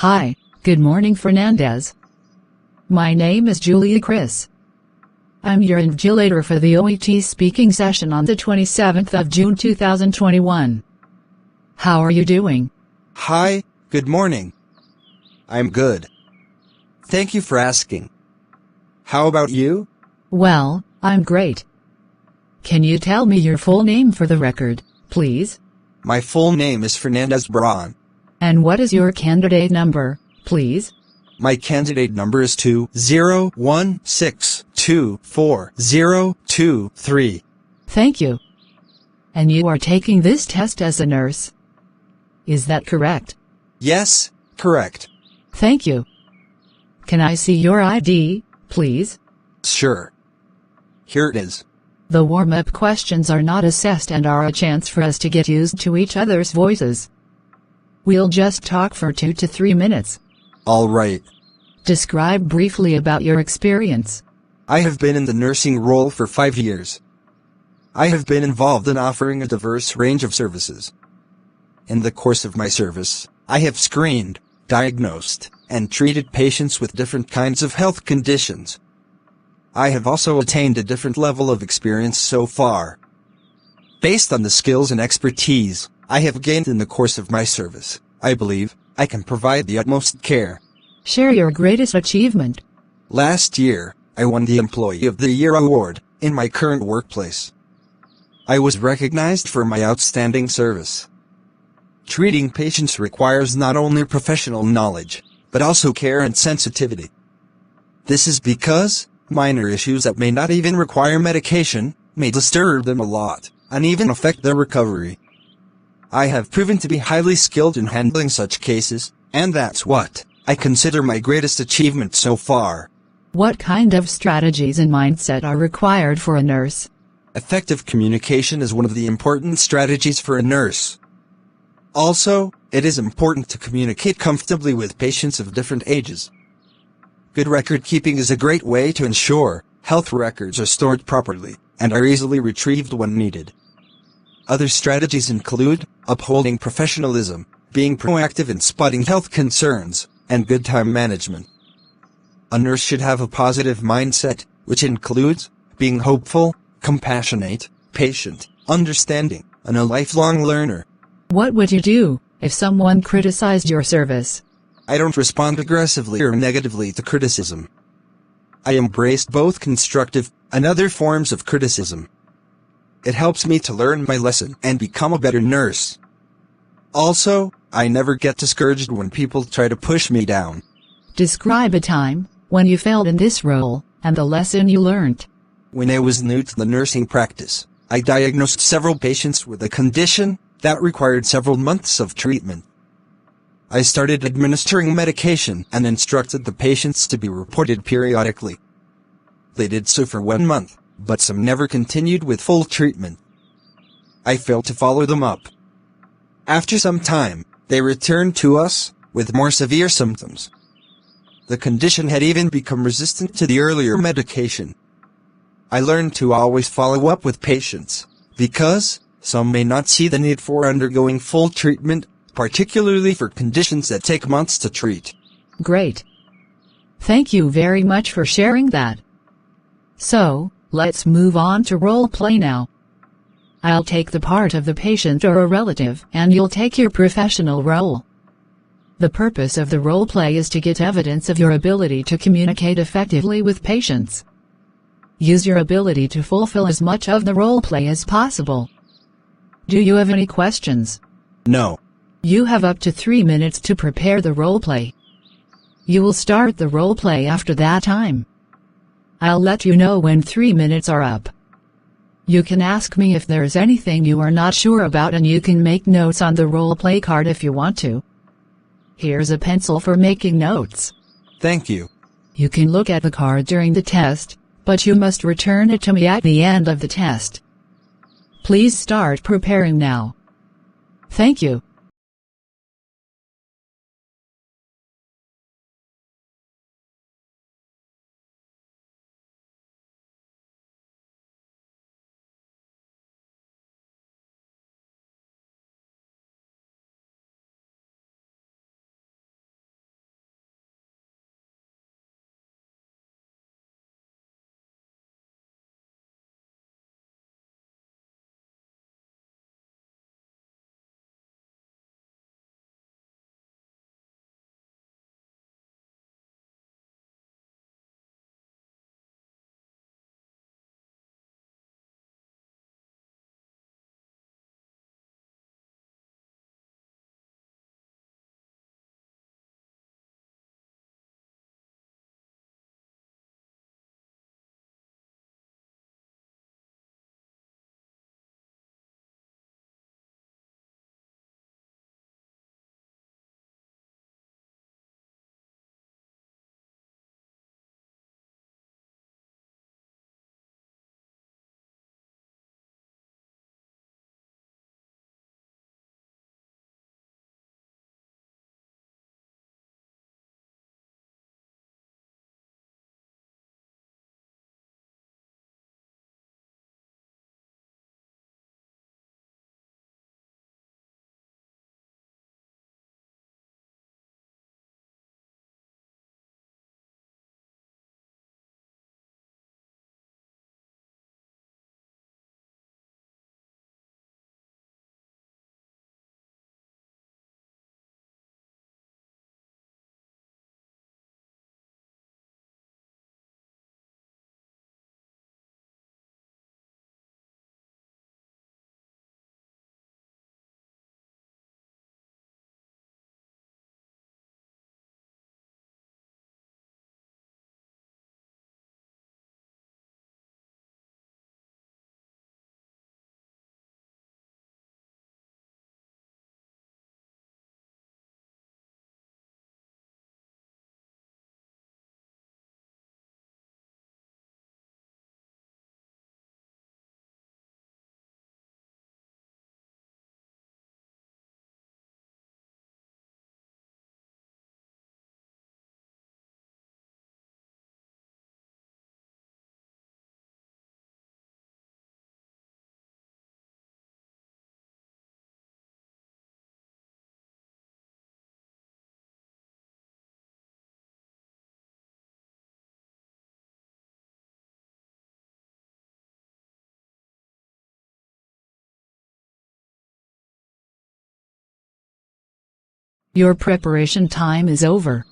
Hi, good morning Fernandez. My name is Julia Chris. I'm your invigilator for the OET speaking session on the 27th of June 2021. How are you doing? Hi, good morning. I'm good. Thank you for asking. How about you? Well, I'm great. Can you tell me your full name for the record, please? My full name is Fernandez Braun. And what is your candidate number, please? My candidate number is 201624023. Thank you. And you are taking this test as a nurse? Is that correct? Yes, correct. Thank you. Can I see your ID, please? Sure. Here it is. The warm-up questions are not assessed and are a chance for us to get used to each other's voices. We'll just talk for 2 to 3 minutes. All right. Describe briefly about your experience. I have been in the nursing role for 5 years. I have been involved in offering a diverse range of services. In the course of my service, I have screened, diagnosed, and treated patients with different kinds of health conditions. I have also attained a different level of experience so far. Based on the skills and expertise I have gained in the course of my service, I believe I can provide the utmost care. Share your greatest achievement. Last year, I won the Employee of the Year award in my current workplace. I was recognized for my outstanding service. Treating patients requires not only professional knowledge, but also care and sensitivity. This is because minor issues that may not even require medication may disturb them a lot, and even affect their recovery. I have proven to be highly skilled in handling such cases, and that's what I consider my greatest achievement so far. What kind of strategies and mindset are required for a nurse? Effective communication is one of the important strategies for a nurse. Also, it is important to communicate comfortably with patients of different ages. Good record keeping is a great way to ensure health records are stored properly and are easily retrieved when needed. Other strategies include upholding professionalism, being proactive in spotting health concerns, and good time management. A nurse should have a positive mindset, which includes being hopeful, compassionate, patient, understanding, and a lifelong learner. What would you do if someone criticized your service? I don't respond aggressively or negatively to criticism. I embrace both constructive and other forms of criticism. It helps me to learn my lesson and become a better nurse. Also, I never get discouraged when people try to push me down. Describe a time when you failed in this role and the lesson you learned. When I was new to the nursing practice, I diagnosed several patients with a condition that required several months of treatment. I started administering medication and instructed the patients to be reported periodically. They did so for 1 month, but some never continued with full treatment. I failed to follow them up. After some time, they returned to us with more severe symptoms. The condition had even become resistant to the earlier medication. I learned to always follow up with patients, because some may not see the need for undergoing full treatment, particularly for conditions that take months to treat. Great. Thank you very much for sharing that. So, let's move on to role play now. I'll take the part of the patient or a relative, and you'll take your professional role. The purpose of the role play is to get evidence of your ability to communicate effectively with patients. Use your ability to fulfill as much of the role play as possible. Do you have any questions? No. You have up to 3 minutes to prepare the role play. You will start the role play after that time. I'll let you know when 3 minutes are up. You can ask me if there's anything you are not sure about, and you can make notes on the role play card if you want to. Here's a pencil for making notes. Thank you. You can look at the card during the test, but you must return it to me at the end of the test. Please start preparing now. Thank you. Your preparation time is over.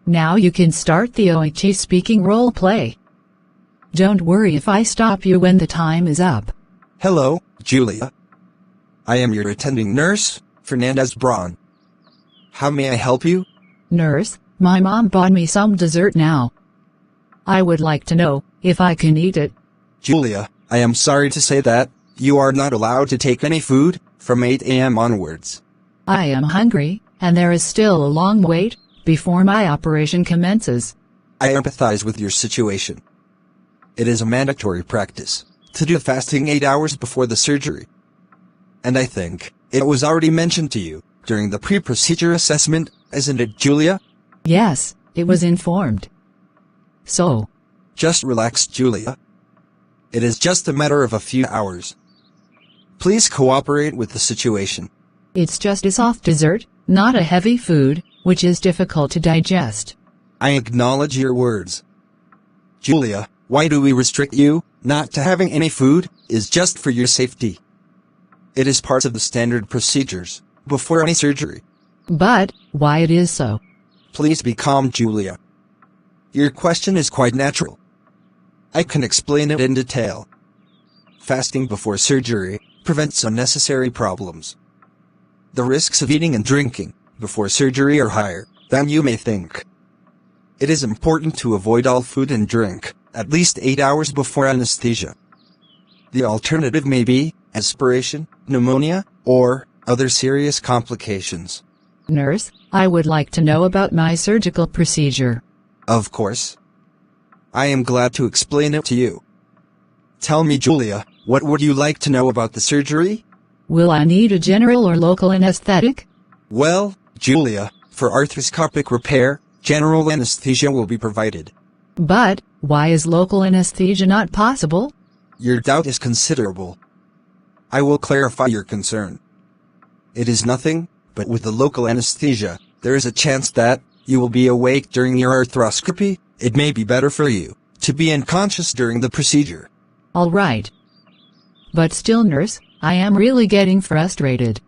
Now you can start the OHE speaking role play. Don't worry if I stop you when the time is up. Hello, Julia. I am your attending nurse, Fernandez Braun. How may I help you? Nurse, my mom bought me some dessert now. I would like to know if I can eat it. Julia, I am sorry to say that you are not allowed to take any food from 8 a.m. onwards. I am hungry, and there is still a long wait before my operation commences. I empathize with your situation. It is a mandatory practice to do fasting 8 hours before the surgery. And I think it was already mentioned to you during the pre-procedure assessment, isn't it, Julia? Yes, it was informed. So, just relax, Julia. It is just a matter of a few hours. Please cooperate with the situation. It's just a soft dessert, not a heavy food, which is difficult to digest. I acknowledge your words. Julia, why do we restrict you? Not to having any food is just for your safety. It is part of the standard procedures before any surgery. But why it is so? Please be calm, Julia. Your question is quite natural. I can explain it in detail. Fasting before surgery prevents unnecessary problems. The risks of eating and drinking before surgery are higher than you may think. It is important to avoid all food and drink at least 8 hours before anesthesia. The alternative may be aspiration, pneumonia, or other serious complications. Nurse, I would like to know about my surgical procedure. Of course. I am glad to explain it to you. Tell me, Julia, what would you like to know about the surgery? Will I need a general or local anesthetic? Well, Julia, for arthroscopic repair, general anesthesia will be provided. But why is local anesthesia not possible? Your doubt is considerable. I will clarify your concern. It is nothing, but with the local anesthesia, there is a chance that you will be awake during your arthroscopy. It may be better for you to be unconscious during the procedure. All right. But still, nurse, I am really getting frustrated.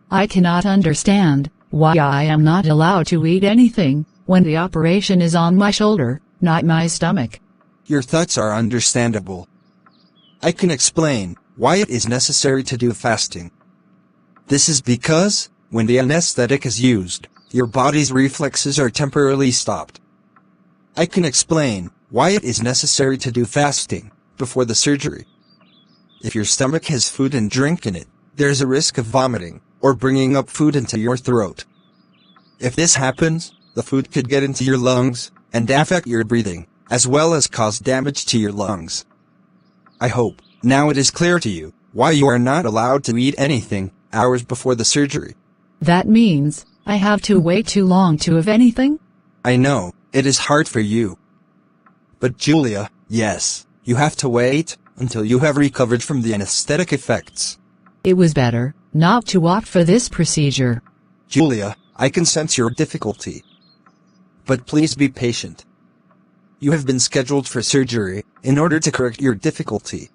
I cannot understand why I am not allowed to eat anything when the operation is on my shoulder, not my stomach. Your thoughts are understandable. I can explain why it is necessary to do fasting. This is because, when the anesthetic is used, your body's reflexes are temporarily stopped. I can explain why it is necessary to do fasting before the surgery. If your stomach has food and drink in it, there's a risk of vomiting or bringing up food into your throat. If this happens, the food could get into your lungs and affect your breathing, as well as cause damage to your lungs. I hope now it is clear to you why you are not allowed to eat anything hours before the surgery. That means I have to wait too long to have anything? I know, it is hard for you. But Julia, yes, you have to wait until you have recovered from the anesthetic effects. It was better not to opt for this procedure. Julia, I can sense your difficulty. But please be patient. You have been scheduled for surgery in order to correct your difficulty.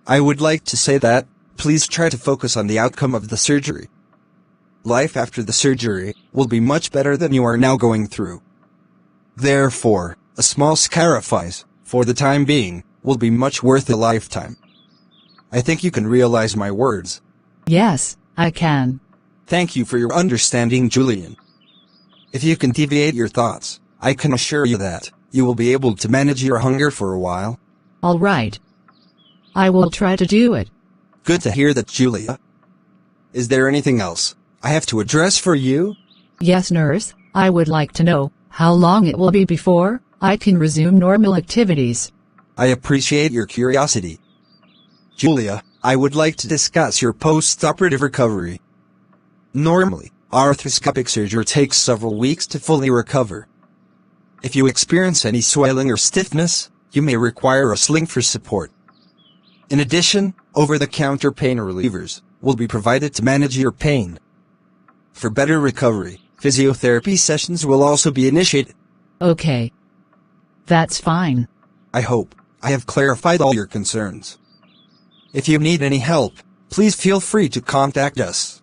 I would like to say that, please try to focus on the outcome of the surgery. Life after the surgery will be much better than you are now going through. Therefore, a small sacrifice, for the time being, will be much worth a lifetime. I think you can realize my words. Yes, I can. Thank you for your understanding, Julian. If you can deviate your thoughts, I can assure you that you will be able to manage your hunger for a while. All right. I will try to do it. Good to hear that, Julia. Is there anything else I have to address for you? Yes, nurse, I would like to know how long it will be before I can resume normal activities. I appreciate your curiosity. Julia, I would like to discuss your post-operative recovery. Normally, arthroscopic surgery takes several weeks to fully recover. If you experience any swelling or stiffness, you may require a sling for support. In addition, over-the-counter pain relievers will be provided to manage your pain. For better recovery, physiotherapy sessions will also be initiated. Okay. That's fine. I hope I have clarified all your concerns. If you need any help, please feel free to contact us.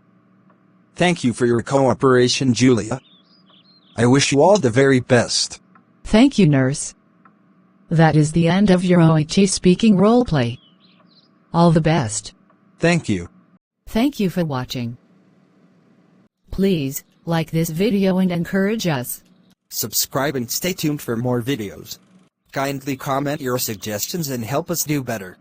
Thank you for your cooperation, Julia. I wish you all the very best. Thank you, nurse. That is the end of your Oichi speaking roleplay. All the best. Thank you. Thank you for watching. Please, like this video and encourage us. Subscribe and stay tuned for more videos. Kindly comment your suggestions and help us do better.